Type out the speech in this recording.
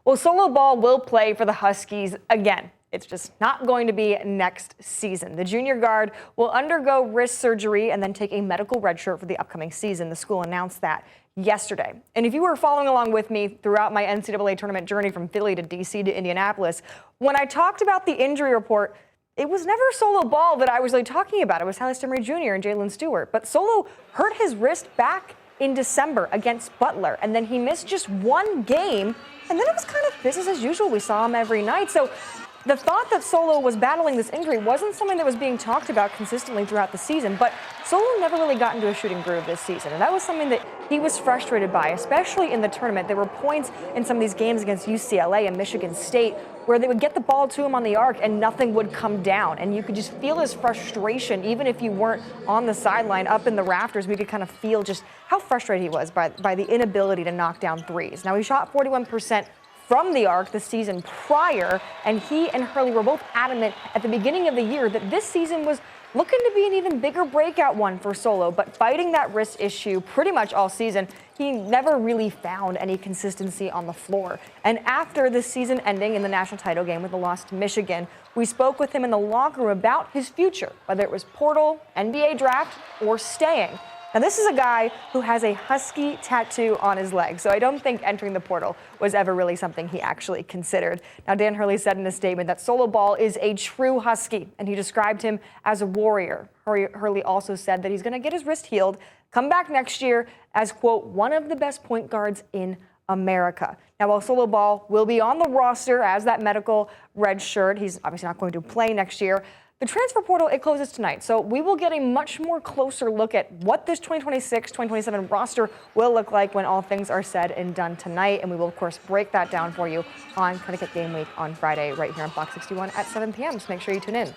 Well, Solo Ball will play for the Huskies again. It's just not going to be next season. The junior guard will undergo wrist surgery and then take a medical redshirt for the upcoming season. The school announced that yesterday. And if you were following along with me throughout my NCAA tournament journey from Philly to DC to Indianapolis, when I talked about the injury report, it was never Solo Ball that I was really talking about. It was Hallie Stimmery Jr. and Jalen Stewart. But Solo hurt his wrist back in December against Butler, and then he missed just one game, and then it was kind of business as usual. We saw him every night. So the thought that Solo was battling this injury wasn't something that was being talked about consistently throughout the season, but Solo never really got into a shooting groove this season, and that was something that he was frustrated by, especially in the tournament. There were points in some of these games against UCLA and Michigan State where they would get the ball to him on the arc and nothing would come down, and you could just feel his frustration. Even if you weren't on the sideline up in the rafters, we could kind of feel just how frustrated he was by the inability to knock down threes. Now, he shot 41% from the arc the season prior, and he and Hurley were both adamant at the beginning of the year that this season was looking to be an even bigger breakout one for Solo, but fighting that wrist issue pretty much all season, he never really found any consistency on the floor. And after the season ending in the national title game with the loss to Michigan, we spoke with him in the locker room about his future, whether it was portal, NBA draft, or staying. Now, this is a guy who has a Husky tattoo on his leg, so I don't think entering the portal was ever really something he actually considered. Now, Dan Hurley said in a statement that Solo Ball is a true Husky, and he described him as a warrior. Hurley also said that he's going to get his wrist healed, come back next year as, quote, one of the best point guards in America. Now, while Solo Ball will be on the roster as that medical red shirt, he's obviously not going to play next year. The transfer portal, it closes tonight, so we will get a much more closer look at what this 2026-2027 roster will look like when all things are said and done tonight, and we will, of course, break that down for you on Connecticut Game Week on Friday right here on Fox 61 at 7 p.m., so make sure you tune in.